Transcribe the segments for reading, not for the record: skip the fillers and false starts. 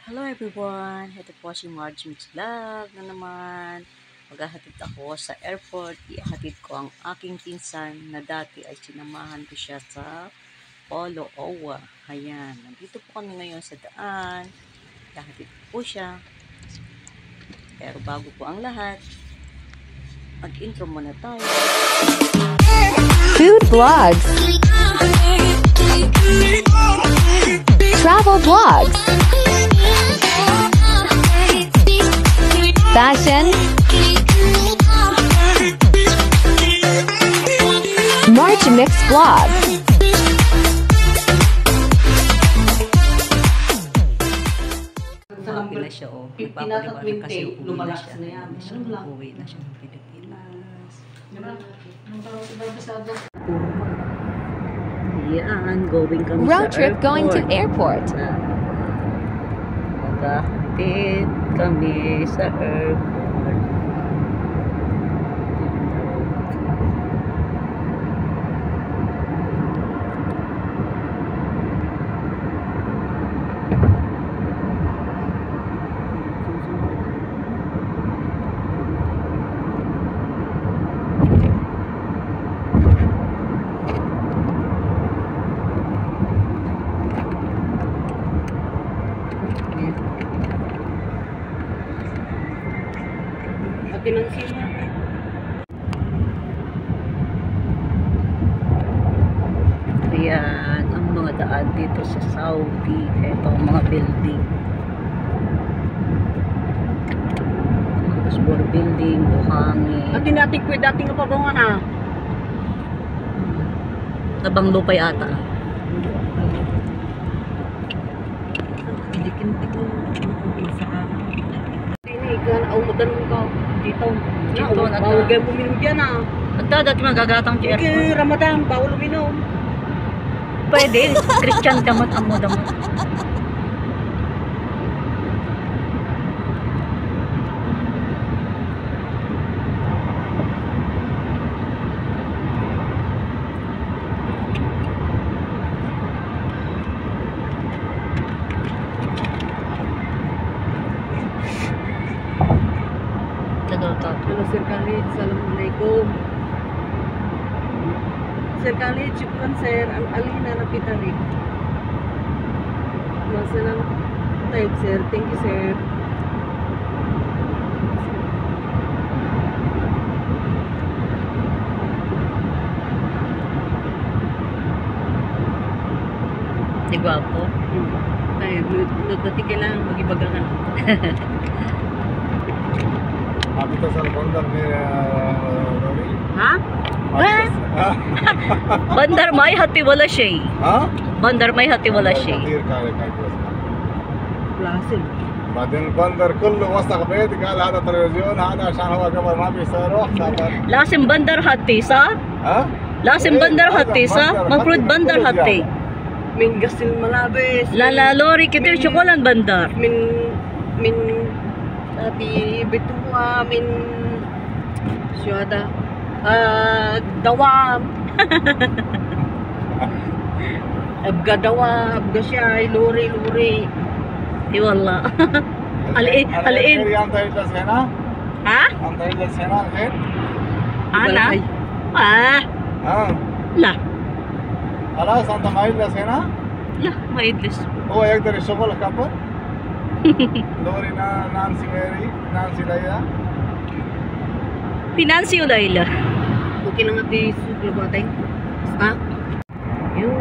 Hello everyone! Ito po si Marge Mix Vlog na naman. Maghahatid ako sa airport. Ihatid ko ang aking pinsan na dati ay sinamahan ko siya sa Polo Owa. Ayan, nandito po kami ngayon sa daan. Ihatid po siya. Pero bago po ang lahat, mag-intro muna tayo. Food vlogs, travel vlogs, fashion, Marge Mix Vlog. Happy na siya, oh. 15 at 20, lumalaks na yan. Uwi na siya ng Pilipinas. Yan, going kami Road sa trip airport. going to airport. Maghahatid kami sa airport. Pinansin mo. Ayan, ang mga daan dito sa Saudi. Ito ang mga building. Masbor building, buhangin. At dinating ko dating kapabungan na. Tabang lupay ata. Pilikin-tik mo. Sa ini kan au madan ko dito. Dito na Bawal kayo uminom dyan ah. At dati magagatang sa airport. Hindi Ramadan, bawal uminom. Pwede, Christian damot ang mo damot. Hello Sir Khalid, Assalamualaikum. Sir Khalid, syukran sir, ang alina na pitarik. Masalang type sir, thank you sir. Di gwapo. Tayo, nagdati kailangan mag-ibaga ka na. अभी तो सर बंदर में रोड़ी Ha? Bandar may hati wala siya. हाँ Bandar may hati wala siya. كثير كان Plasil. بعدين البندر كله وثق بيت قال هذا تلفزيون هذا عشان هو قبل ما بيصيروح سافر Lasim bandar hati sa? ها Lasim bandar hati sa? Mag-fruit bandar hati. Min gasil malabis. Lala lori kitir chokolan bandar. Min tati betua min syada dawam. Abga dawa, abga siya, luri. Di wala. Aliin. أنت يجلس هنا Ha? أنت يجلس هنا الحين Ana? Ah, ها la. خلاص أنت ما يجلس هنا La, maidlis. هو يقدر يشغل كبر لوري نانسي ميري نانسي ليلى Pinansi o Layla? Okay lang ati suklo batay. Ah, Yung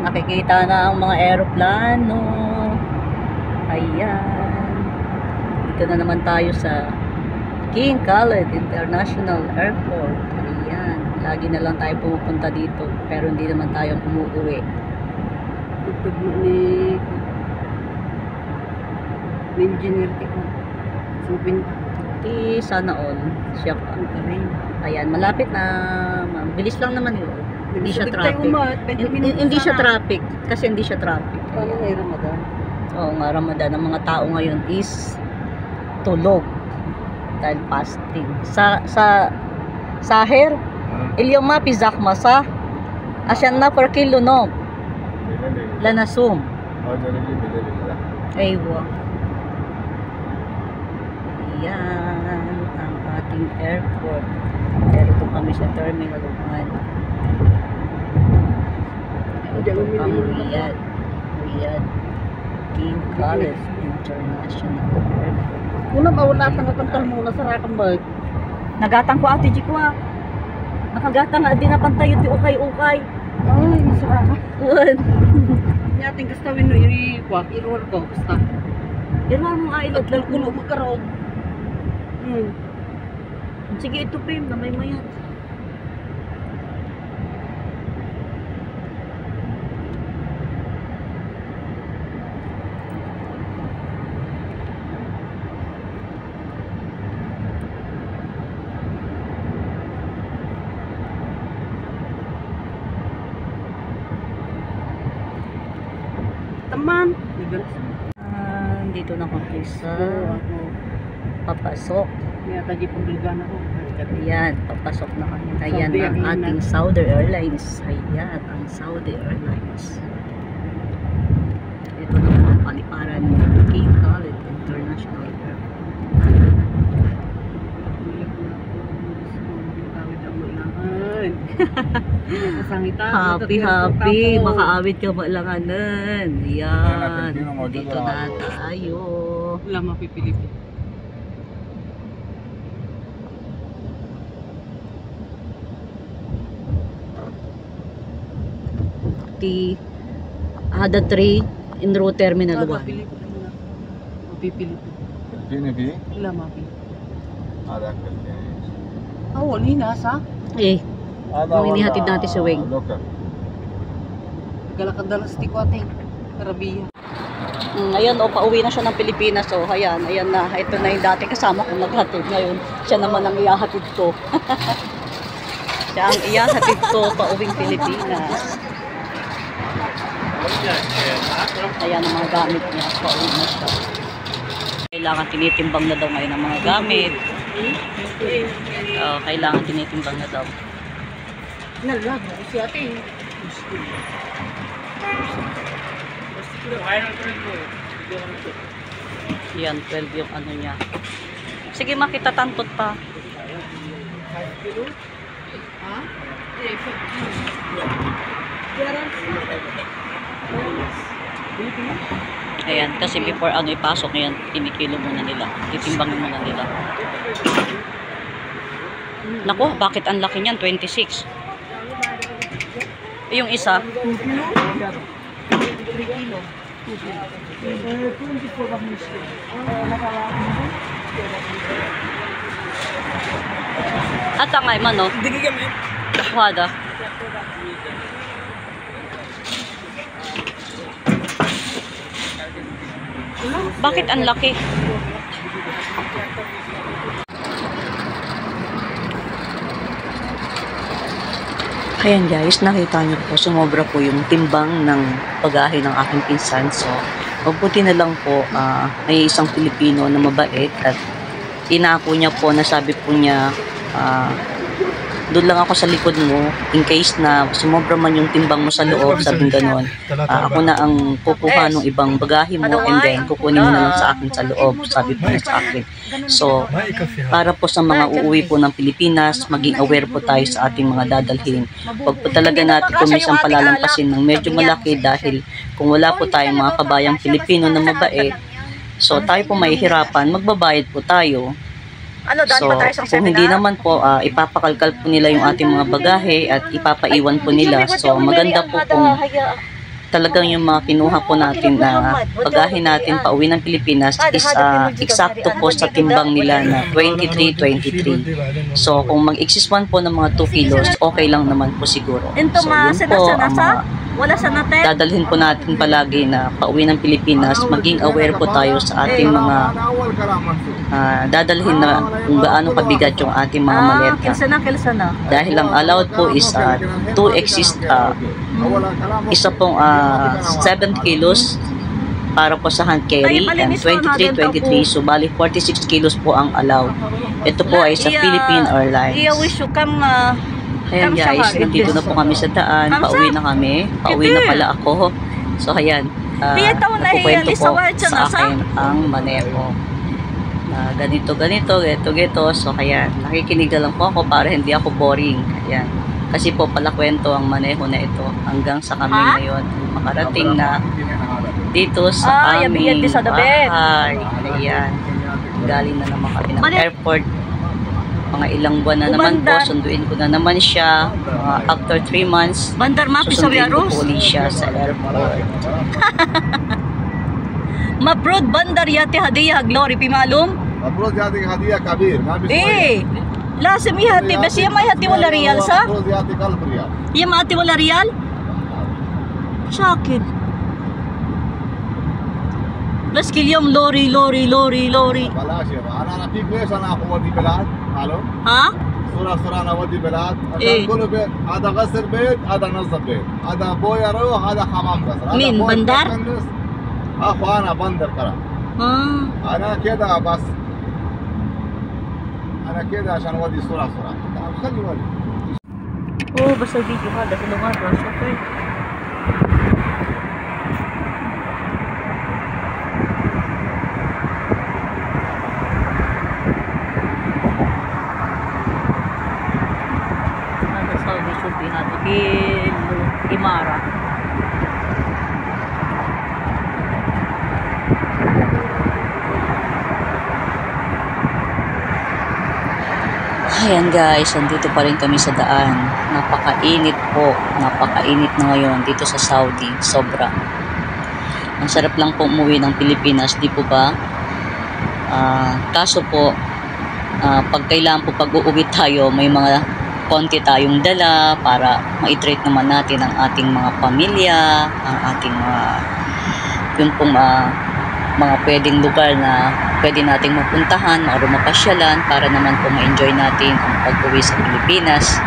nakikita na ang mga aeroplano. Ayan. Dito na naman tayo sa King Khalid International Airport. Ayan. Lagi na lang tayo pumupunta dito. Pero hindi naman tayo umuwi. tutug mo ni engineer ko. Supin Sana all. Siya pa. Ayan. Malapit na. Bilis lang naman yun. Hindi siya traffic. Hindi siya traffic. Kasi hindi siya traffic. Paano may Ramadan? Oo nga, Ramadan. Ang mga tao ngayon is tulog. Dahil fasting. Sa Sahir, اليوم ما في زحمة صح؟ عشان نفر كيلو نوم لا نصوم Ewan. Yan ang ating airport. Pero ito kami sa Terminal 1. Ito ang Riyadh. Riyadh King Khalid International Airport. Una mawala ka na pantal muna sa rakang bag. Nagatang ko ate Jikwa. Nakagatang na din na pantay yung ukay-ukay. Ay, masarap. Good. Yating kastawin no yung iwak, iluwar ko, basta. Irwar mo ay At lalkulo magkaroon. Sige ito Pim, na may mayat. Taman. Dito na kami sa papasok. Kaya tagi pagbiligan ako. Ayan, papasok na kami. Ayan Saudi ang Arabia. ating Saudi Airlines. Ayan, ang Saudi Airlines. Ito na ang paliparan ng King Khalid International Airport. Happy, happy. Makaawit ka malanganan. Ayan, dito na tayo. Wala mapipilipin. Ada 3 in route Terminal 1. Mapipilipin. Sini bi? Wala mapipilipin. Ada kerja. Wali nasa. Eh, Nung inihatid natin sa wing. Local. Galakadalas ti ko ating Arabiya. Ngayon, pauwi na siya ng Pilipinas. So, ayan na. Ito na yung dati kasama kong naghatid. Ngayon, siya naman ang iyahatid ko. Siya ang iyahatid ko pauwing Pilipinas. Ayan ang mga gamit niya. Pauwi na siya. Kailangan tinitimbang na daw ngayon ang mga gamit. Kailangan tinitimbang na daw. Nalag mo si ate. Yan, 12 yung ano niya. Sige, makita tantot pa. Ha? Ayan, kasi before ano ipasok yan, kinikilo muna nila. Titimbangin muna nila. Naku, bakit ang laki niyan? 26. Yung isa, at angay man, no? Wada. Bakit ang laki? Ayan guys, nakita niyo po, sumobra po yung timbang ng bagahe ng aking pinsan. So, mabuti na lang po, may isang Pilipino na mabait at inako niya po na sabi po niya, doon lang ako sa likod mo in case na sumobra man yung timbang mo sa loob, sabing gano'n. Ako na ang kukuha ng ibang bagahe mo and then kukunin mo na lang sa akin sa loob, sabi po niya sa akin. So, para po sa mga uuwi po ng Pilipinas, maging aware po tayo sa ating mga dadalhin. Huwag po talaga natin kumisang palalampasin ng medyo malaki dahil kung wala po tayong mga kabayang Pilipino na mabait, so tayo po mahihirapan, magbabayad po tayo. So, kung hindi naman po, ipapakalkal po nila yung ating mga bagahe at ipapaiwan po nila. So, maganda po kung talagang yung mga kinuha po natin na bagahe natin pauwi ng Pilipinas is eksakto po sa timbang nila na 23. So, kung mag-exist man po ng mga 2 kilos, okay lang naman po siguro. So, yun po ang mga dadalhin po natin palagi na pauwi ng Pilipinas, maging aware po tayo sa ating mga dadalhin na kung gaano kabigat yung ating mga maleta. Dahil ang allowed po is 2 exist, isa pong 7 kilos para po sa hand carry and 23, so bali 46 kilos po ang allowed. Ito po ay sa Philippine Airlines. Ayan guys, nandito na po kami sa daan, pauwi na kami, pauwi na pala ako. So ayan, nakukwento po sa akin ang maneho. Ganito. So, kaya nakikinig na lang po ako para hindi ako boring. Ayan. Kasi po pala kwento ang maneho na ito hanggang sa kami ngayon makarating na dito sa aming bahay. Ayan. Galing na naman kami ng airport. Mga ilang buwan na naman po, sunduin ko na naman siya. After 3 months, susunduin ko po ulit siya sa airport. مفروض بندر يعطي هدية جلوري في معلوم؟ المفروض يعطيك هديه كبير ما بيسوي. ايه لازم يهدي بس هي ما يهدي ولا ريال صح؟ المفروض يعطيك 1000 ريال. هي ما يعطي ولا ريال؟ شاكل بس كل يوم لوري بلاش يابا انا فيك ليش انا اودي بلاد معلوم؟ ها؟ صورة انا اودي بلاد عشان إيه؟ كل بيت هذا غسل بيت هذا نظف بيت هذا ابويا روح هذا حمام غسل. مين بندر؟ اخو انا بندر ترى. انا كده بس انا كده عشان اودي صورة خلي ولي. اوه بس الفيديو هذا كله مرة شوفي هذا صار شوفي هذا كله إمارة. Ayan guys, andito pa rin kami sa daan. Napakainit po. Napakainit na ngayon dito sa Saudi. Sobra. Ang sarap lang po umuwi ng Pilipinas, di po ba? Kaso po, pag kailangan po pag-uuwi tayo, may mga konti tayong dala para ma-treat naman natin ang ating mga pamilya, ang ating yun pong mga pwedeng lugar na pwede nating mapuntahan o mapasyalan para naman po ma-enjoy natin ang pag-uwi sa Pilipinas.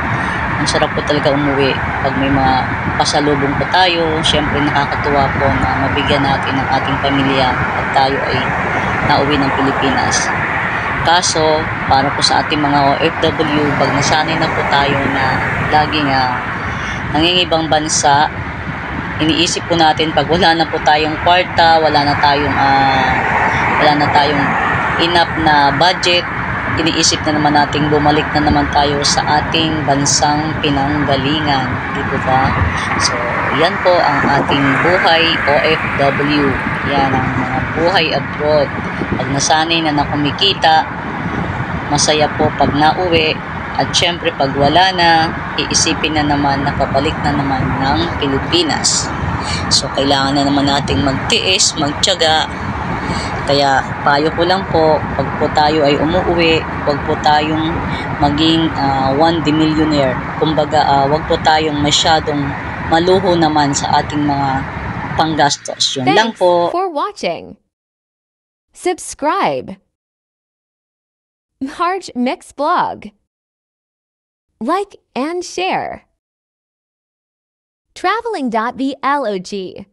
Ang sarap po talaga umuwi pag may mga pasalubong po tayo. Siyempre nakakatuwa po na mabigyan natin ang ating pamilya at tayo ay nauwi ng Pilipinas. Kaso, para po sa ating mga OFW, pag nasanay na po tayo na laging nangingibang bansa, iniisip po natin pag wala na po tayong kwarta, wala na tayong enough na budget, iniisip na naman natin bumalik na naman tayo sa ating bansang pinanggalingan, di po ba? So, yan po ang ating buhay OFW. Yan ang mga buhay abroad. Pag nasanay na kumikita, masaya po pag nauwi. At syempre pag wala na, iisipin na naman na pabalik na naman ng Pilipinas. So kailangan na naman nating magtiis, magtiyaga. Kaya payo ko lang po, pag po tayo ay umuwi, wag po tayong maging one the millionaire. Kumbaga, wag po tayong masyadong maluho naman sa ating mga panggastos. Yun lang Thanks po. for watching. Subscribe. Marge Mix Blog. Like and share. Traveling.vlog